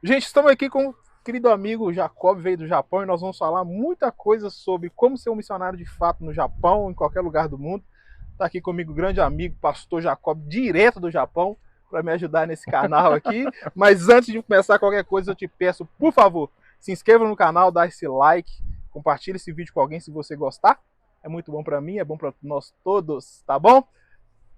Gente, estamos aqui com o querido amigo Jacob, veio do Japão, e nós vamos falar muita coisa sobre como ser um missionário de fato no Japão, em qualquer lugar do mundo. Está aqui comigo o grande amigo, pastor Jacob, direto do Japão, para me ajudar nesse canal aqui. Mas antes de começar qualquer coisa, eu te peço, por favor, se inscreva no canal, dá esse like, compartilhe esse vídeo com alguém se você gostar. É muito bom para mim, é bom para nós todos, tá bom?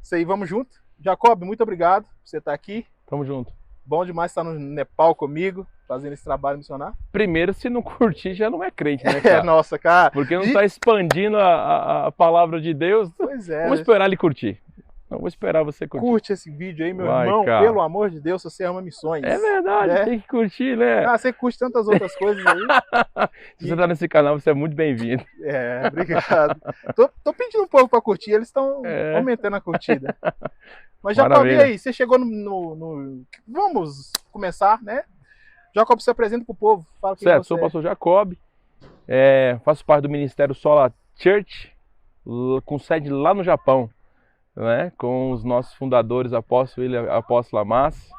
Isso aí, vamos junto. Jacob, muito obrigado por você estar aqui. Tamo junto. Bom demais estar no Nepal comigo, fazendo esse trabalho missionário. Primeiro, se não curtir, já não é crente, né, cara? Nossa, cara. Porque não tá expandindo a palavra de Deus. Pois é. Vamos esperar ele curtir. Não vou esperar você curtir. Curte esse vídeo aí, meu Vai, irmão. cara. Pelo amor de Deus, você ama missões. É verdade, tem que curtir, né? Ah, você curte tantas outras coisas aí. Se você tá nesse canal, você é muito bem-vindo. Obrigado. Tô pedindo um pouco pra curtir, eles estão aumentando a curtida. Mas Jacob, e aí? Você chegou no... Vamos começar, né? Jacob, se apresenta pro povo. Fala quem certo, você sou o pastor Jacob. Faço parte do Ministério Sola Church, com sede lá no Japão, né? Com os nossos fundadores, apóstolo William, apóstolo Lamas,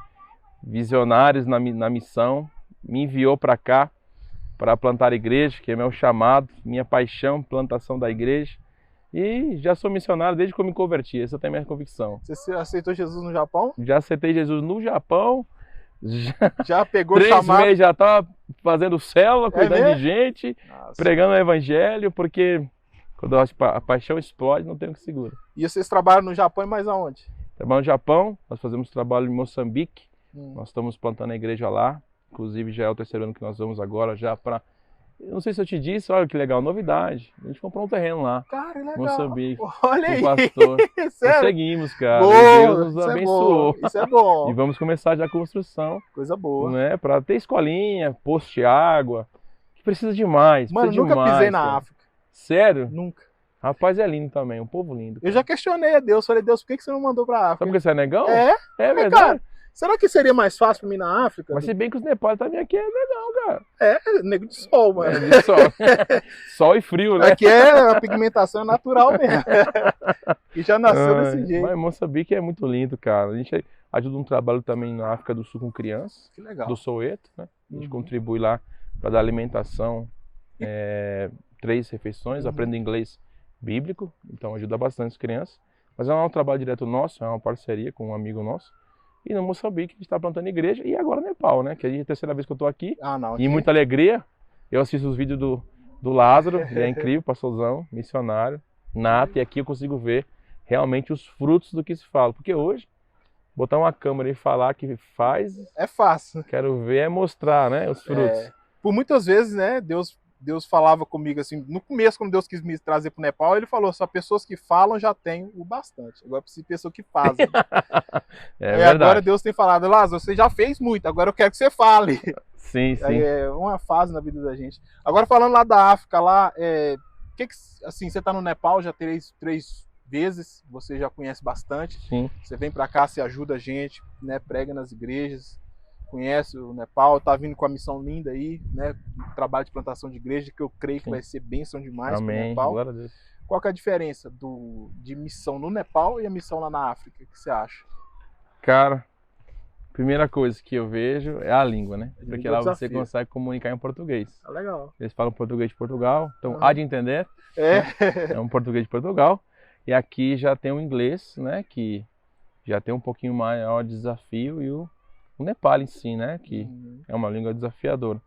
visionários na missão. Me enviou para cá para plantar a igreja, que é meu chamado, minha paixão, plantação da igreja. E já sou missionário desde que eu me converti, essa é a minha convicção. Você aceitou Jesus no Japão? Já aceitei Jesus no Japão. Já pegou 3 chamado? meses já estava fazendo célula, cuidando mesmo? de gente, Nossa. pregando o evangelho, porque quando a paixão explode, não tem o que segura. E vocês trabalham no Japão e mais aonde? Trabalho no Japão, nós fazemos trabalho em Moçambique, nós estamos plantando a igreja lá, inclusive já é o 3º ano que nós vamos agora já para... Não sei se eu te disse, olha que legal, novidade. A gente comprou um terreno lá. Cara, legal. Moçambique. Olha aí. Pastor. Sério? Seguimos, cara. Boa, E Deus nos isso abençoou. Isso é bom. E vamos começar já a construção. Coisa boa. Né? Para ter escolinha, posto de água. Que precisa demais. Mano, precisa nunca demais, pisei na cara. África. Sério? Nunca. Rapaz, é lindo também. Um povo lindo. Eu já questionei a Deus. Falei, Deus, por que você não mandou pra África? Sabe porque você é negão? É? É Mas, verdade. cara, será que seria mais fácil pra mim na África? Mas se bem que os Nepal também aqui é legal, cara. Nego de sol, mano. É de sol. Sol e frio, né? Aqui a pigmentação é natural mesmo. E já nasceu desse jeito. Mas Moçambique é muito lindo, cara. A gente ajuda um trabalho também na África do Sul com crianças. Que legal. Do Soweto, né? A gente contribui lá para dar alimentação, 3 refeições, aprendo inglês bíblico, então ajuda bastante as crianças. Mas não é um trabalho direto nosso, é uma parceria com um amigo nosso. E no Moçambique a gente está plantando igreja, e agora Nepal, né? Que é a 3ª vez que eu estou aqui. Não, E muita alegria. Eu assisto os vídeos do Lázaro, é incrível, pastorzão, missionário, nato, e aqui eu consigo ver realmente os frutos do que se fala. Porque hoje, botar uma câmera e falar que faz... É fácil. Quero ver é mostrar, né, os frutos. Por muitas vezes, né, Deus falava comigo assim, no começo, quando Deus quis me trazer para o Nepal, ele falou, só pessoas que falam já tem o bastante. Agora precisa de pessoas que fazem. Verdade. Agora Deus tem falado, Lázaro, você já fez muito, agora eu quero que você fale. Sim, sim. Aí é uma fase na vida da gente. Agora falando lá da África, lá, assim, você está no Nepal já 3 vezes, você já conhece bastante. Sim. Você vem para cá, você ajuda a gente, né, prega nas igrejas. Conhece o Nepal, tá vindo com a missão linda aí, né? Trabalho de plantação de igreja, que eu creio que vai ser bênção demais pro Nepal. Glória a Deus. Qual que é a diferença de missão no Nepal e a missão lá na África? O que você acha? Cara, primeira coisa que eu vejo é a língua, né? Porque lá você desafio. consegue comunicar em português. Legal. Eles falam português de Portugal, então há de entender. É um português de Portugal. E aqui já tem o inglês, né? Que já tem um pouquinho maior desafio, e o Nepal em si, né? Que é uma língua desafiadora.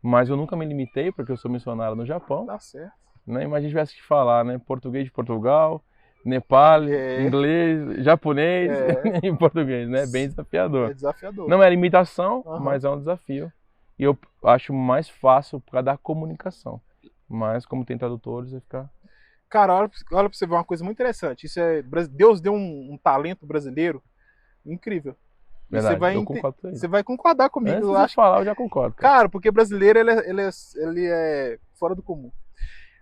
Mas eu nunca me limitei, porque eu sou missionário no Japão. Tá certo. Né? Imagina se tivesse que falar, né? Português de Portugal, Nepal, inglês, japonês e português, né? Bem desafiador. É desafiador. Não é limitação, mas é um desafio. E eu acho mais fácil por causa da comunicação. Mas como tem tradutores, vai ficar... Cara, olha pra você ver uma coisa muito interessante. Deus deu um talento brasileiro incrível. Verdade, eu concordo com isso. Você vai concordar comigo. Antes de falar, eu já concordo. Cara, porque brasileiro ele é fora do comum.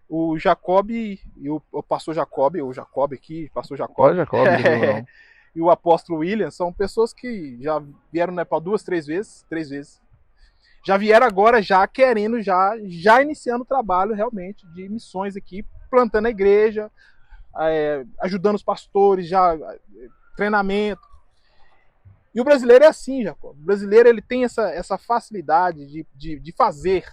O Jacob e o pastor Jacob, o Jacob aqui, pastor Jacob. Pode, Jacob, não. E o apóstolo William são pessoas que já vieram no Nepal 2, 3 vezes. Já vieram agora já querendo, já iniciando o trabalho realmente de missões aqui, plantando a igreja, ajudando os pastores, já treinamento. E o brasileiro é assim, Jacob. O brasileiro ele tem essa facilidade de fazer.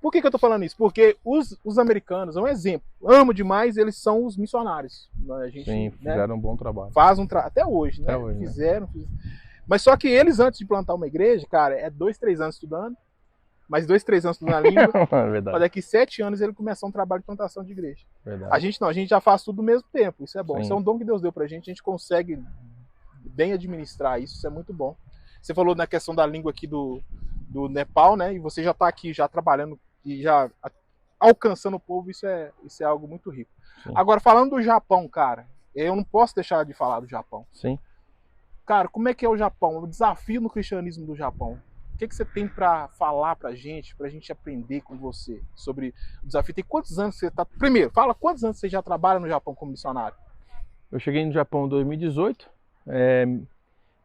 Por que eu tô falando isso? Porque os americanos, é um exemplo, amo demais, eles são os missionários. A gente, Sim, fizeram um bom trabalho. Faz até hoje, né? Até hoje, fizeram. Mas só que eles, antes de plantar uma igreja, cara, é 2, 3 anos estudando, mais 2, 3 anos estudando a língua, Verdade. mas daqui 7 anos ele começar um trabalho de plantação de igreja. Verdade. A gente não, a gente já faz tudo ao mesmo tempo, isso é bom. Sim. Isso é um dom que Deus deu pra gente consegue bem administrar isso é muito bom. Você falou na questão da língua aqui do Nepal, né? E você já está aqui já trabalhando e já alcançando o povo, isso é algo muito rico. Sim. Agora, falando do Japão, cara, eu não posso deixar de falar do Japão. Sim. Cara, como é que é o Japão? O desafio no cristianismo do Japão. O que você tem para falar pra gente aprender com você sobre o desafio? Tem quantos anos você está... Primeiro, fala quantos anos você já trabalha no Japão como missionário? Eu cheguei no Japão em 2018,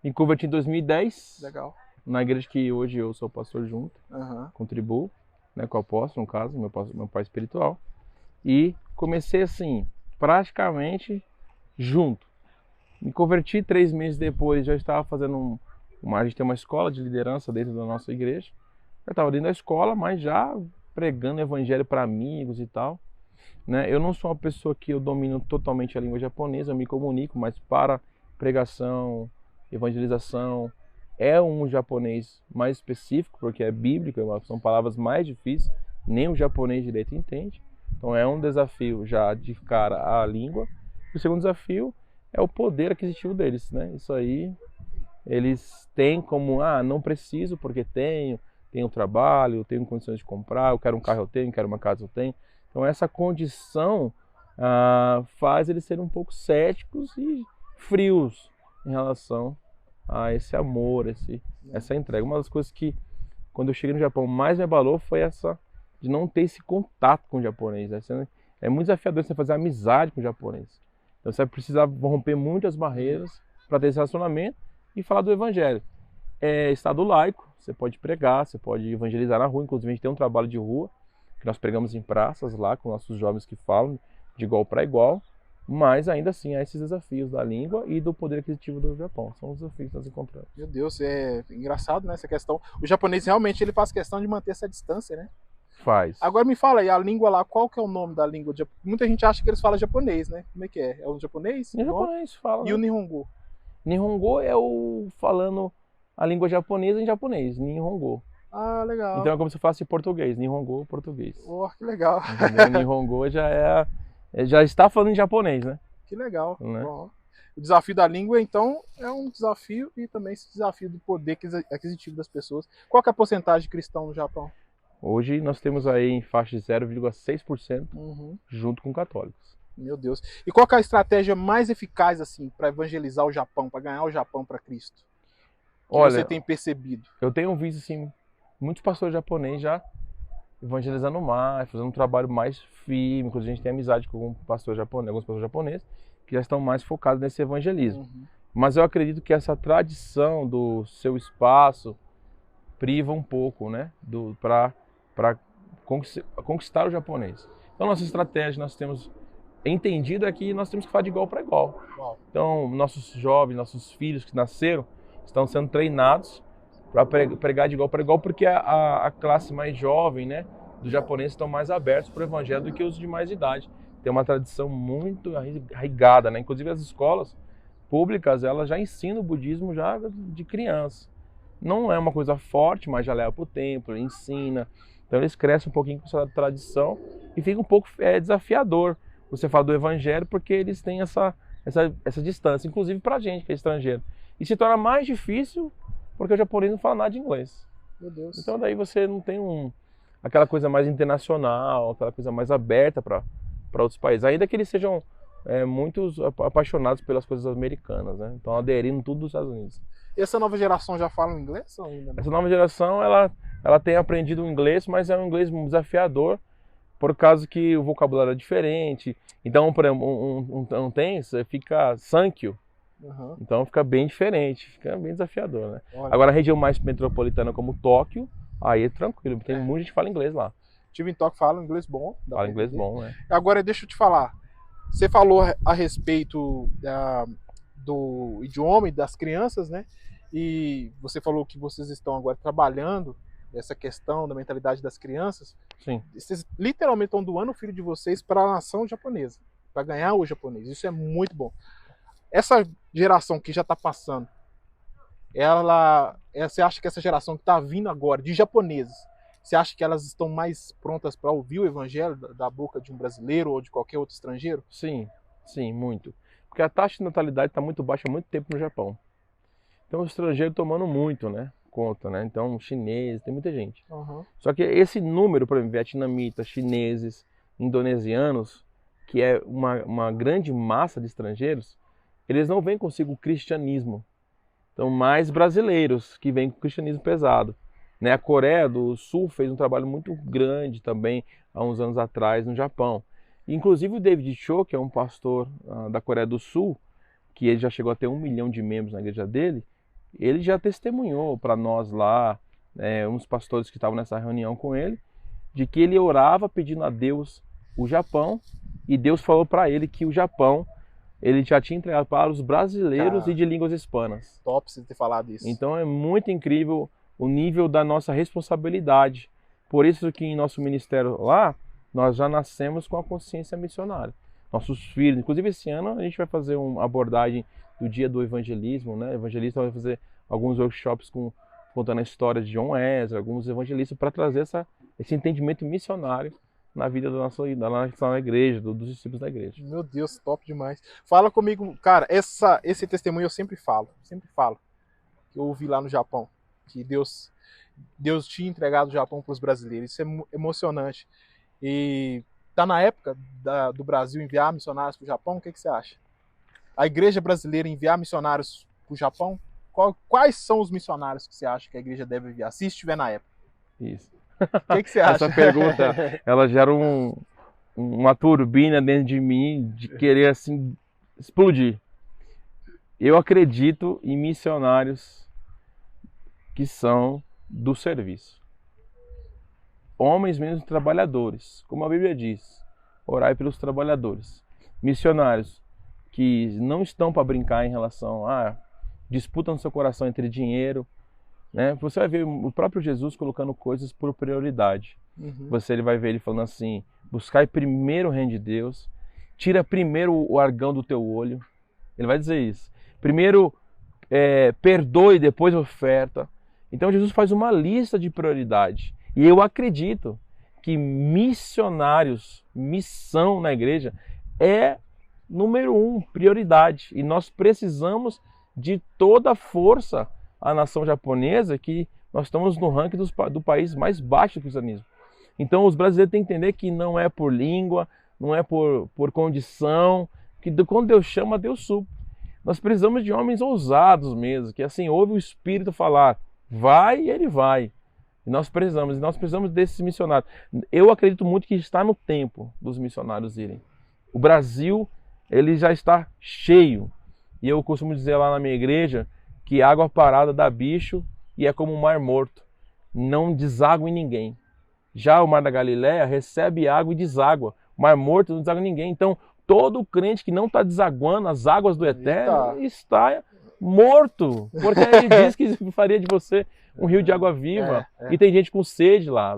me converti em 2010. Legal. Na igreja que hoje eu sou pastor junto, contribuo, né, com o apóstolo, no caso, meu pai espiritual. E comecei assim, praticamente junto. Me converti 3 meses depois, já estava fazendo a gente tem uma escola de liderança dentro da nossa igreja. Eu estava dentro da escola, mas já pregando evangelho para amigos e tal. Né? Eu não sou uma pessoa que eu domino totalmente a língua japonesa, eu me comunico, mas para pregação, evangelização, é um japonês mais específico, porque é bíblico, são palavras mais difíceis, nem o japonês direito entende. Então é um desafio já de cara a língua. O segundo desafio é o poder aquisitivo deles, né? Isso aí eles têm como, não preciso porque tenho trabalho, tenho condições de comprar, eu quero um carro eu tenho, quero uma casa eu tenho. Então essa condição faz eles serem um pouco céticos e frios em relação a esse amor, essa entrega. Uma das coisas que, quando eu cheguei no Japão, mais me abalou foi essa de não ter esse contato com o japonês. É muito desafiador você fazer amizade com o japonês. Então você vai precisar romper muitas barreiras para ter esse relacionamento e falar do evangelho. É estado laico, você pode pregar, você pode evangelizar na rua. Inclusive a gente tem um trabalho de rua, que nós pregamos em praças lá, com nossos jovens que falam de igual para igual. Mas ainda assim há esses desafios da língua e do poder aquisitivo do Japão. São os desafios que nós encontramos. Meu Deus, é engraçado, né, essa questão. O japonês realmente ele faz questão de manter essa distância, né? Faz. Agora me fala aí, a língua lá, qual que é o nome da língua? Muita gente acha que eles falam japonês, né? Como é que é? É o japonês? O japonês fala. E o Nihongo? Nihongo é o falando a língua japonesa em japonês, Nihongo. Ah, legal. Então é como se fosse português, Nihongo, português. Oh, que legal. Nihongo já está falando em japonês, né? Que legal. Né? Bom, o desafio da língua, então, é um desafio e também esse desafio do poder aquisitivo das pessoas. Qual que é a porcentagem de cristão no Japão? Hoje nós temos aí em faixa de 0,6% junto com católicos. Meu Deus. E qual que é a estratégia mais eficaz assim para evangelizar o Japão, para ganhar o Japão para Cristo? Olha, você tem percebido? Eu tenho visto assim, muitos pastores japoneses já evangelizando mais, fazendo um trabalho mais firme. Inclusive a gente tem amizade com alguns pastores japoneses que já estão mais focados nesse evangelismo. Mas eu acredito que essa tradição do seu espaço priva um pouco, né, para conquistar o japonês. Então nossa estratégia, nós temos entendido é que nós temos que falar de igual para igual. Então nossos jovens, nossos filhos que nasceram estão sendo treinados para pregar de igual para igual, porque a classe mais jovem, né, dos japoneses estão mais abertos para o evangelho do que os de mais idade. Tem uma tradição muito arraigada, né? Inclusive as escolas públicas, elas já ensinam o budismo já de criança. Não é uma coisa forte, mas já leva para o templo, ensina. Então eles crescem um pouquinho com essa tradição e fica um pouco desafiador você falar do evangelho, porque eles têm essa distância, inclusive para a gente que é estrangeiro. E se torna mais difícil porque o japonês não fala nada de inglês. Meu Deus. Então daí você não tem aquela coisa mais internacional, aquela coisa mais aberta para outros países. Ainda que eles sejam muitos apaixonados pelas coisas americanas, né? Então aderindo tudo dos Estados Unidos. E essa nova geração já fala inglês ou ainda não? Essa nova geração, ela tem aprendido o inglês, mas é um inglês desafiador, por causa que o vocabulário é diferente. Então, por exemplo, um thanks fica thank you. Então fica bem diferente, fica bem desafiador, né? Olha. Agora a região mais metropolitana como Tóquio, aí é tranquilo, tem muita gente que fala inglês lá. Tive em Tóquio, fala inglês bom. Fala inglês bom, né? Agora deixa eu te falar, você falou a respeito do idioma e das crianças, né? E você falou que vocês estão agora trabalhando essa questão da mentalidade das crianças. Sim. Vocês literalmente estão doando o filho de vocês para a nação japonesa, para ganhar o japonês. Isso é muito bom. Essa geração que já está passando, você acha que essa geração que está vindo agora, de japoneses, você acha que elas estão mais prontas para ouvir o evangelho da boca de um brasileiro ou de qualquer outro estrangeiro? Sim, sim, muito. Porque a taxa de natalidade está muito baixa há muito tempo no Japão. Então, os estrangeiros tomando muito, né? Conta, né? Então, chineses, tem muita gente. Uhum. Só que esse número, por exemplo, vietnamitas, chineses, indonesianos, que é uma grande massa de estrangeiros, eles não vêm consigo o cristianismo. Então, mais brasileiros que vêm com o cristianismo pesado. Né? A Coreia do Sul fez um trabalho muito grande também há uns anos atrás no Japão. Inclusive o David Cho, que é um pastor da Coreia do Sul, que ele já chegou a ter 1 milhão de membros na igreja dele, ele já testemunhou para nós lá, uns pastores que estavam nessa reunião com ele, de que ele orava pedindo a Deus o Japão, e Deus falou para ele que o Japão ele já tinha entregado para os brasileiros e de línguas hispanas. Top você ter falado isso. Então é muito incrível o nível da nossa responsabilidade. Por isso que em nosso ministério lá, nós já nascemos com a consciência missionária. Nossos filhos, inclusive esse ano a gente vai fazer uma abordagem do dia do evangelismo, né? O evangelista vai fazer alguns workshops contando a história de John Wesley, alguns evangelistas, para trazer esse entendimento missionário na vida da nossa igreja, dos discípulos da igreja. Meu Deus, top demais. Fala comigo, cara, esse testemunho eu sempre falo, que eu ouvi lá no Japão, que Deus tinha entregado o Japão para os brasileiros. Isso é emocionante. E tá na época do Brasil enviar missionários para o Japão, o que você acha? A igreja brasileira enviar missionários para o Japão? Quais são os missionários que você acha que a igreja deve enviar, se estiver na época? Isso. O que você acha? Essa pergunta, ela gera uma turbina dentro de mim de querer assim explodir. Eu acredito em missionários que são do serviço. Homens mesmo trabalhadores, como a Bíblia diz, orai pelos trabalhadores. Missionários que não estão para brincar em relação a disputa no seu coração entre dinheiro, né? Você vai ver o próprio Jesus colocando coisas por prioridade. Uhum. Ele vai ver ele falando assim: buscai primeiro o reino de Deus, tira primeiro o argão do teu olho. Ele vai dizer isso. Primeiro perdoe, depois oferta. Então Jesus faz uma lista de prioridade. E eu acredito que missionários, missão na igreja é número 1, prioridade. E nós precisamos de toda a força a nação japonesa, que nós estamos no ranking do país mais baixo do cristianismo. Então os brasileiros têm que entender que não é por língua, não é por condição, que quando Deus chama, Deus supre. Nós precisamos de homens ousados mesmo, que assim, ouve o Espírito falar, vai e ele vai. E nós precisamos desses missionários. Eu acredito muito que está no tempo dos missionários irem. O Brasil, ele já está cheio. E eu costumo dizer lá na minha igreja que água parada dá bicho e é como um mar morto. Não deságua em ninguém. Já o Mar da Galileia recebe água e deságua. O mar morto não deságua em ninguém. Então, todo crente que não está desaguando as águas do Eterno está morto. Porque ele diz que faria de você um rio de água viva. E tem gente com sede lá.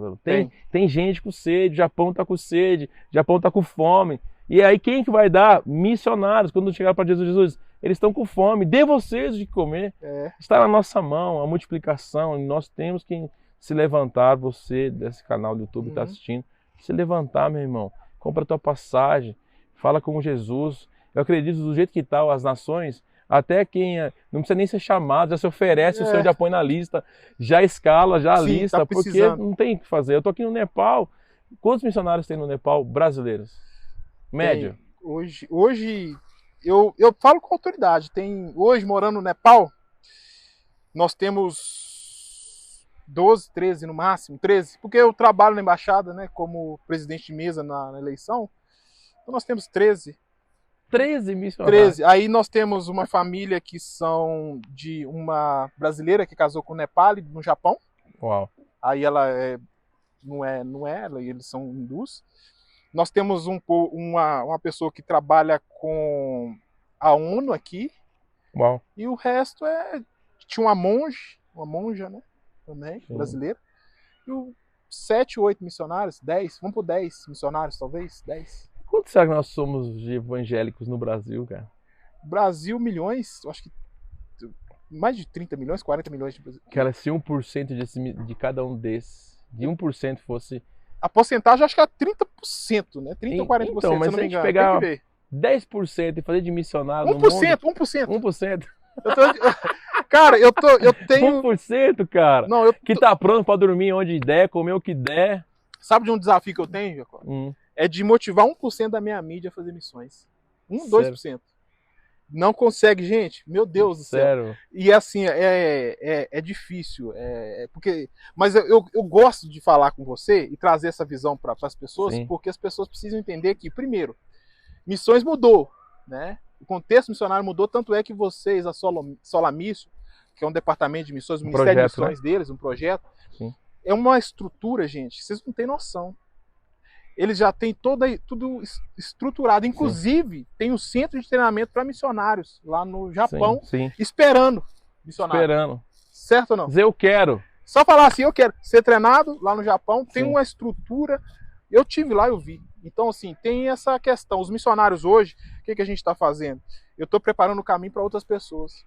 Tem gente com sede. O Japão está com sede. O Japão está com fome. E aí quem que vai dar? Missionários. Quando chegar para Jesus, eles estão com fome. Dê vocês de comer. Está na nossa mão a multiplicação. E nós temos que se levantar. Você desse canal do YouTube está assistindo. Se levantar, meu irmão. Compra a tua passagem. Fala com Jesus. Eu acredito do jeito que está as nações. Até quem não precisa nem ser chamado, já se oferece, o Senhor já põe na lista, já escala, já lista, tá porque não tem o que fazer. Eu estou aqui no Nepal. Quantos missionários tem no Nepal brasileiros? Média? Hoje eu falo com autoridade. Hoje, morando no Nepal, nós temos 12, 13 no máximo, 13, porque eu trabalho na embaixada, né, como presidente de mesa na eleição. Então nós temos 13. 13 missionários. 13. Aí nós temos uma família que são de uma brasileira que casou com um Nepali no Japão. Uau. Aí ela não é eles são hindus. Nós temos uma pessoa que trabalha com a ONU aqui. Uau. E o resto é tinha uma monja, né? Também, Sim. brasileira. E 7, 8 missionários, 10, vamos por 10 missionários, talvez, 10. Quanto será que nós somos de evangélicos no Brasil, cara? Brasil, milhões, eu acho que mais de 30 milhões, 40 milhões de brasileiros. Cara, se 1% de cada um desses, de 1% fosse... A porcentagem acho que é 30%, né? 30 ou 40%, Então, mas se eu não se a me gente engano. pegar Tem que ver. 10% e fazer de missionário no mundo... 1%. 1%. Cara, eu tenho... 1%, cara. Não, eu Que tá pronto pra dormir onde der, comer o que der. Sabe de um desafio que eu tenho, Jacob? É de motivar 1% da minha mídia a fazer missões. 2%. Não consegue, gente. Meu Deus do céu. Sério. E assim, é difícil. Mas eu gosto de falar com você e trazer essa visão para as pessoas, Sim. porque as pessoas precisam entender que, primeiro, missões mudou, né? O contexto missionário mudou, tanto é que vocês, a Solamisso, que é um departamento de missões, o Ministério de Missões, né, deles, um projeto, Sim. é uma estrutura, gente, vocês não têm noção. Eles já têm tudo estruturado. Inclusive, sim, tem um centro de treinamento para missionários lá no Japão, sim, esperando missionários. Esperando. Certo ou não? Dizer eu quero. Só falar assim, eu quero ser treinado lá no Japão, tem, sim, uma estrutura. Eu tive lá, eu vi. Então, assim, tem essa questão. Os missionários hoje, o que a gente está fazendo? Eu estou preparando o caminho para outras pessoas.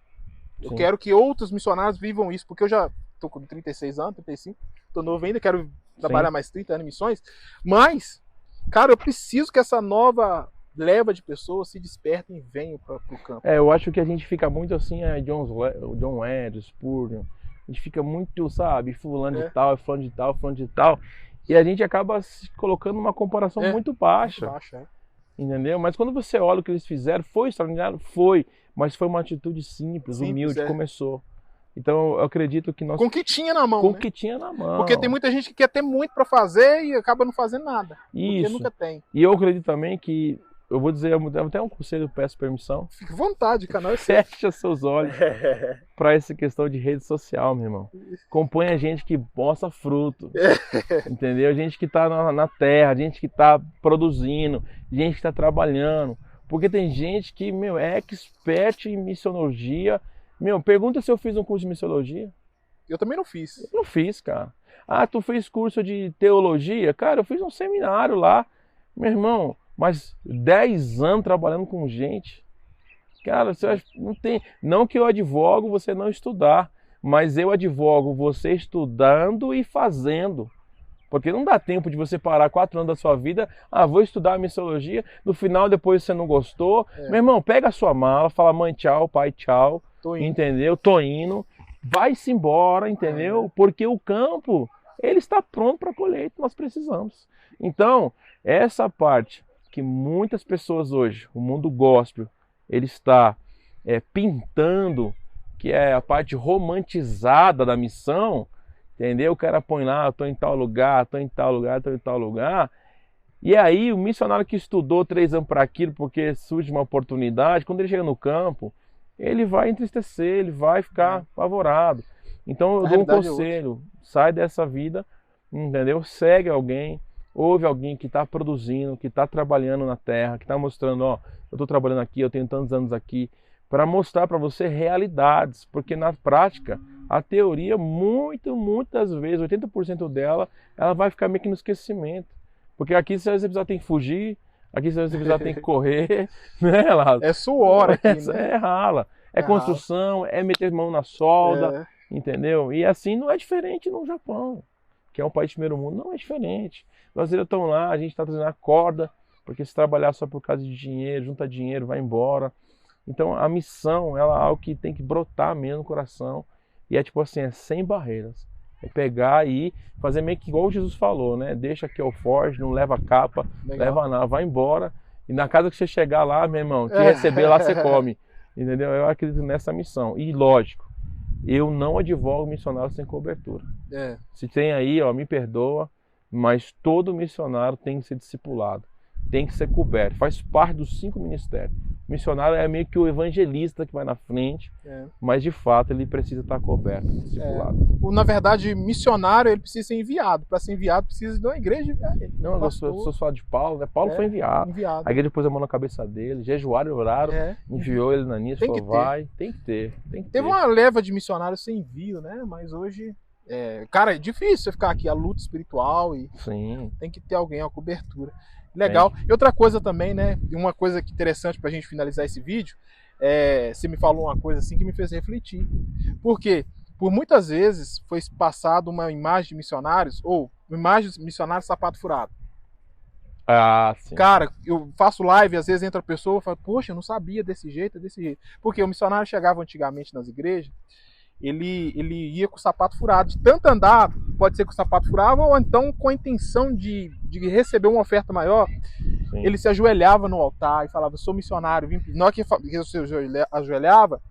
Eu, sim, quero que outros missionários vivam isso, porque eu já estou com 36 anos, 35, estou novo ainda, quero trabalhar, sim, mais 30 anos em missões, mas, cara, eu preciso que essa nova leva de pessoas se despertem e venham para o campo. Eu acho que a gente fica muito assim, John Wesley, Spurgeon, a gente fica muito, sabe, fulano de tal, fulano de tal, fulano de tal, e a gente acaba se colocando numa comparação muito baixa. Muito baixa, entendeu? Mas quando você olha o que eles fizeram, foi extraordinário? Foi, mas foi uma atitude simples, humilde, começou. Então, eu acredito que nós... Com o que tinha na mão, Com o que tinha na mão. Porque tem muita gente que quer ter muito para fazer e acaba não fazendo nada. Isso. Porque nunca tem. E eu acredito também que, eu vou dizer até um conselho, eu peço permissão. Fique à vontade, canal é seu. Fecha seus olhos para essa questão de rede social, meu irmão. Acompanha gente que mostra fruto. Entendeu? Gente que tá na terra, gente que tá produzindo, gente que tá trabalhando. Porque tem gente que, meu, é expert em missiologia. Meu, pergunta se eu fiz um curso de missiologia. Eu também não fiz. Eu não fiz, cara. Ah, tu fez curso de teologia? Cara, eu fiz um seminário lá. Meu irmão, mas 10 anos trabalhando com gente. Cara, você não tem... Não que eu advogo você não estudar, mas eu advogo você estudando e fazendo. Porque não dá tempo de você parar 4 anos da sua vida, vou estudar a missiologia, no final depois você não gostou. Meu irmão, pega a sua mala, fala mãe tchau, pai tchau, entendeu? Tô indo, vai-se embora, entendeu? Porque o campo, ele está pronto para a colheita, nós precisamos. Então, essa parte que muitas pessoas hoje, o mundo gospel, ele está pintando, que é a parte romantizada da missão, entendeu? O cara põe lá, eu tô em tal lugar, tô em tal lugar, tô em tal lugar. E aí o missionário que estudou 3 anos para aquilo, porque surge uma oportunidade, quando ele chega no campo, ele vai entristecer, ele vai ficar apavorado. Então eu dou um conselho, sai dessa vida, entendeu? Segue alguém, ouve alguém que está produzindo, que está trabalhando na terra, que está mostrando, ó, eu estou trabalhando aqui, eu tenho tantos anos aqui, para mostrar para você realidades, porque na prática, a teoria, muitas vezes, 80% dela, ela vai ficar meio que no esquecimento. Porque aqui você tem que fugir, aqui você tem que correr, né, Lázaro? É suor aqui, né? É rala. É construção, é meter mão na solda, entendeu? E assim não é diferente no Japão, que é um país de primeiro mundo, não é diferente. Os brasileiros estão lá, a gente está trazendo a corda, porque se trabalhar só por causa de dinheiro, junta dinheiro, vai embora. Então a missão, ela é algo que tem que brotar mesmo no coração. E é tipo assim, é sem barreiras. É pegar e fazer meio que igual Jesus falou, né? Deixa que eu forge, não leva capa, leva nada, vai embora. E na casa que você chegar lá, meu irmão, te receber lá você come. Entendeu? Eu acredito nessa missão. E lógico, eu não advogo missionário sem cobertura. Se tem aí, ó, me perdoa, mas todo missionário tem que ser discipulado. Tem que ser coberto. Faz parte dos 5 ministérios. Missionário é meio que o evangelista que vai na frente, mas de fato ele precisa estar coberto, discipulado. Na verdade, missionário ele precisa ser enviado. Para ser enviado, precisa de uma igreja enviar ele. Não, as pessoas falam de Paulo, né? Paulo foi enviado. A igreja pôs a mão na cabeça dele, jejuaram e oraram, enviou ele na Ananias, falou, vai, tem que ter. Teve uma leva de missionários sem envio, né? Mas hoje, cara, é difícil você ficar aqui, a luta espiritual e tem que ter alguém, a cobertura. Legal. E outra coisa também, né? Uma coisa interessante pra gente finalizar esse vídeo, você me falou uma coisa assim que me fez refletir. Por quê? Por muitas vezes foi passado uma imagem de missionários, ou imagem de missionários sapato furado. Ah, sim. Cara, eu faço live, às vezes entra a pessoa e fala, poxa, eu não sabia desse jeito, desse jeito. Porque o missionário chegava antigamente nas igrejas, ele ia com o sapato furado. De tanto andar, pode ser com o sapato furado, ou então com a intenção de receber uma oferta maior, ele se ajoelhava no altar e falava, sou missionário. Na hora que se ajoelhava,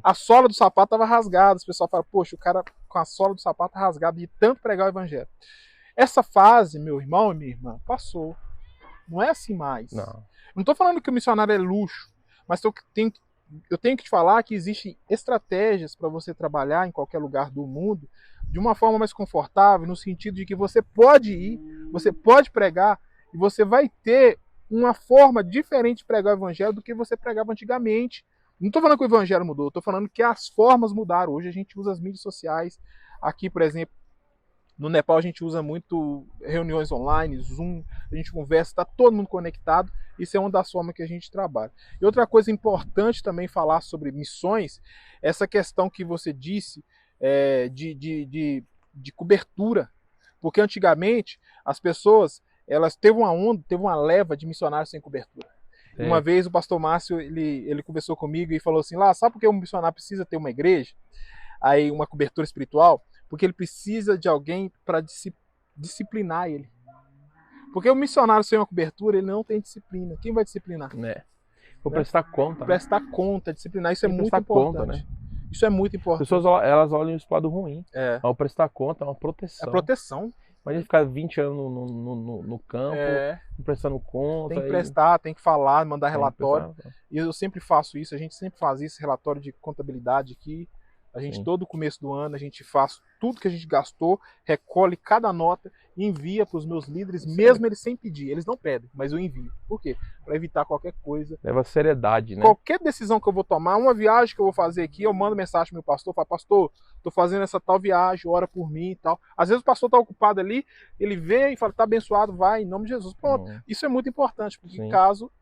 a sola do sapato estava rasgada. Os pessoal fala, poxa, o cara com a sola do sapato rasgada de tanto pregar o evangelho. Essa fase, meu irmão e minha irmã, passou. Não é assim mais. Não estou falando que o missionário é luxo, mas eu tenho que te falar que existem estratégias para você trabalhar em qualquer lugar do mundo de uma forma mais confortável, no sentido de que você pode ir, você pode pregar e você vai ter uma forma diferente de pregar o evangelho do que você pregava antigamente. Não estou falando que o evangelho mudou, estou falando que as formas mudaram. Hoje a gente usa as mídias sociais. Aqui, por exemplo, no Nepal a gente usa muito reuniões online, Zoom, a gente conversa, está todo mundo conectado. Isso é uma das formas que a gente trabalha. E outra coisa importante também falar sobre missões, essa questão que você disse de cobertura. Porque antigamente as pessoas, elas teve uma leva de missionários sem cobertura. Uma vez o pastor Márcio, ele conversou comigo e falou assim, sabe por que um missionário precisa ter uma igreja? Aí uma cobertura espiritual? Porque ele precisa de alguém para disciplinar ele. Porque o missionário sem uma cobertura, ele não tem disciplina. Quem vai disciplinar? Vou prestar conta. Prestar conta, disciplinar, isso é muito importante. Conta, né? Isso é muito importante. As pessoas, elas olham isso para o lado ruim. Ao prestar conta, é uma proteção. É proteção. Imagina ficar 20 anos no campo, prestando conta. Tem que prestar, tem que falar, mandar relatório. E eu sempre faço isso, a gente sempre faz isso, relatório de contabilidade aqui. A gente, todo começo do ano, a gente faz tudo que a gente gastou, recolhe cada nota e envia para os meus líderes, mesmo eles sem pedir. Eles não pedem, mas eu envio. Por quê? Para evitar qualquer coisa. Leva seriedade, né? Qualquer decisão que eu vou tomar, uma viagem que eu vou fazer aqui, eu mando mensagem pro meu pastor, falo, pastor, tô fazendo essa tal viagem, ora por mim e tal. Às vezes o pastor tá ocupado ali, ele vem e fala, tá abençoado, vai, em nome de Jesus. Pronto. Isso é muito importante, porque caso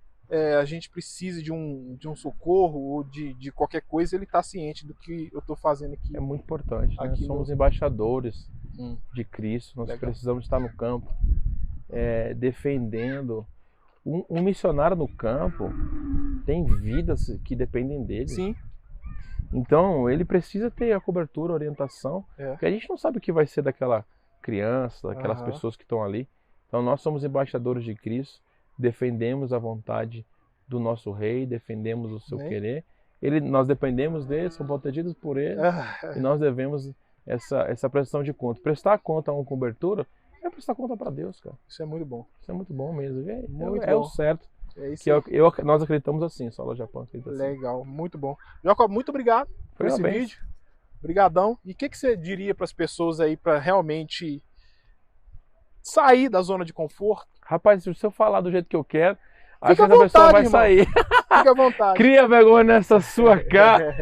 a gente precise de um socorro ou de qualquer coisa, ele está ciente do que eu estou fazendo aqui. É muito importante, né? Somos embaixadores de Cristo, nós precisamos estar no campo defendendo. Um missionário no campo tem vidas que dependem dele. Sim. Então ele precisa ter a cobertura, a orientação, porque a gente não sabe o que vai ser daquela criança, daquelas pessoas que estão ali. Então nós somos embaixadores de Cristo, defendemos a vontade do nosso rei, defendemos o seu querer. Nós dependemos dele, somos protegidos por ele, e nós devemos essa prestação de conta. Prestar conta a uma cobertura é prestar conta para Deus, cara. Isso é muito bom. Isso é muito bom mesmo. Muito bom. O certo. Isso que nós acreditamos assim, Sola Japão acredita assim. Legal, muito bom. Jacob, muito obrigado por esse vídeo. Obrigadão. E o que você diria para as pessoas aí para realmente sair da zona de conforto? Rapaz, se eu falar do jeito que eu quero, acho que essa pessoa vai sair. Fica à vontade. Cria vergonha nessa sua cara.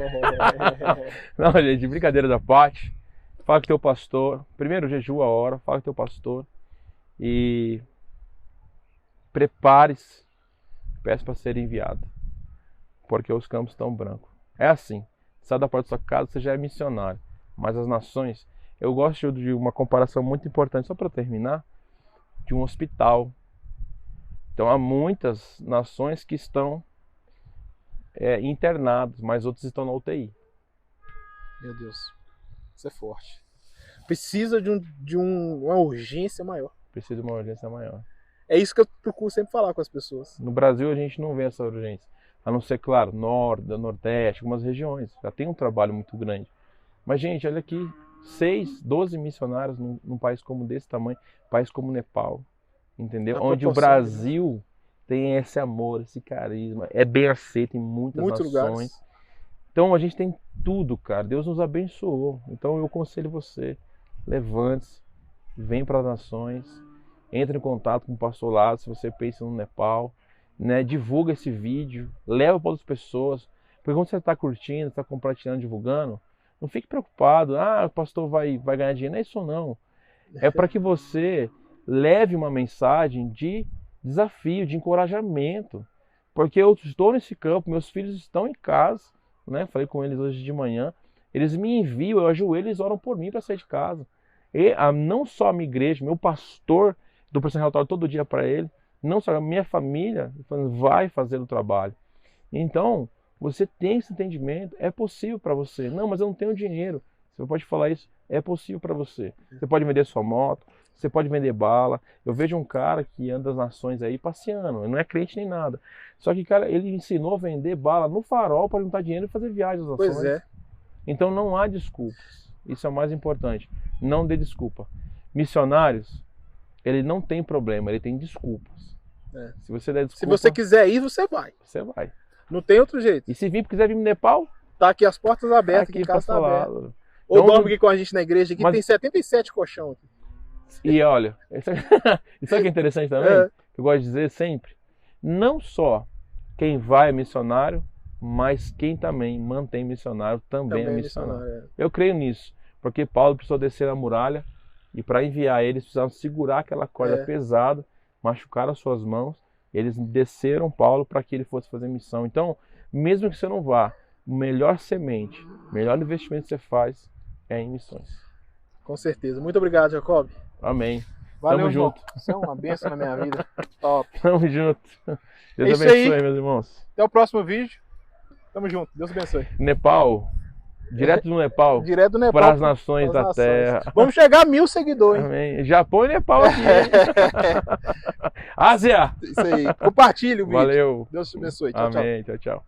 Não, gente, brincadeira da parte. Fala com teu pastor. Primeiro jejua a hora, fala com teu pastor. E prepare-se. Peça para ser enviado. Porque os campos estão brancos. É assim. Sai da porta da sua casa, você já é missionário. Mas as nações, eu gosto de uma comparação muito importante, só para terminar, de um hospital. Então há muitas nações que estão internadas, mas outras estão na UTI. Meu Deus, isso é forte. Precisa de uma urgência maior. Precisa de uma urgência maior. É isso que eu procuro sempre falar com as pessoas. No Brasil a gente não vê essa urgência. A não ser, claro, norte, nordeste, algumas regiões. Já tem um trabalho muito grande. Mas, gente, olha aqui, 12 missionários num país como desse tamanho, país como Nepal, entendeu? Onde o Brasil tem esse amor, esse carisma, é bem aceito em muitos nações. lugares. Então a gente tem tudo, cara. Deus nos abençoou. Então eu aconselho você, levante-se, vem para as nações, entre em contato com o pastor Lázaro, se você pensa no Nepal, né? Divulga esse vídeo, leva para outras pessoas, porque quando você está curtindo, está compartilhando, divulgando, não fique preocupado, o pastor vai ganhar dinheiro, não é isso não. É para que você leve uma mensagem de desafio, de encorajamento, porque eu estou nesse campo, meus filhos estão em casa, né? Falei com eles hoje de manhã, eles me enviam, eu ajoelho, eles oram por mim para sair de casa. E não só a minha igreja, meu pastor, do personal relatório todo dia para ele, não só a minha família, vai fazer o trabalho. Então, você tem esse entendimento, é possível para você. Não, mas eu não tenho dinheiro. Você pode falar isso, é possível para você. Você pode vender sua moto, você pode vender bala. Eu vejo um cara que anda nas nações aí passeando, não é crente nem nada. Só que, cara, ele ensinou a vender bala no farol para juntar dinheiro e fazer viagens às nações. Pois é. Então não há desculpas. Isso é o mais importante. Não dê desculpa. Missionários, ele não tem problema, ele tem desculpas. É. Se você der desculpa, Se você quiser ir, você vai. você vai. Não tem outro jeito. E se quiser vir no Nepal, Tá aqui as portas abertas, tá aqui em casa tá aberta. lado. Ou Então, dorme aqui com a gente na igreja, aqui mas- tem 77 colchão aqui. E olha, isso aqui é interessante também, É. que eu gosto de dizer sempre, não só quem vai é missionário, mas quem também mantém missionário também é missionário. missionário. Eu creio nisso, porque Paulo precisou descer na muralha e para enviar eles precisavam segurar aquela corda É. pesada, machucar as suas mãos, eles desceram Paulo para que ele fosse fazer missão. Então, mesmo que você não vá, o melhor semente, o melhor investimento que você faz é em missões. Com certeza. Muito obrigado, Jacob. Amém. Valeu, Tamo irmão. junto. Você é uma bênção na minha vida. Top. Tamo junto. Deus É isso abençoe, aí. meus irmãos. Até o próximo vídeo. Tamo junto. Deus abençoe. Nepal, direto do Nepal, Direto do Nepal. para as nações pras da nações. terra. Vamos chegar a 1000 seguidores, hein? Amém. Japão e Nepal aqui. Ásia. Isso aí. Compartilhe o vídeo. Valeu. Deus te abençoe. Tchau, tchau. Amém. Tchau, tchau.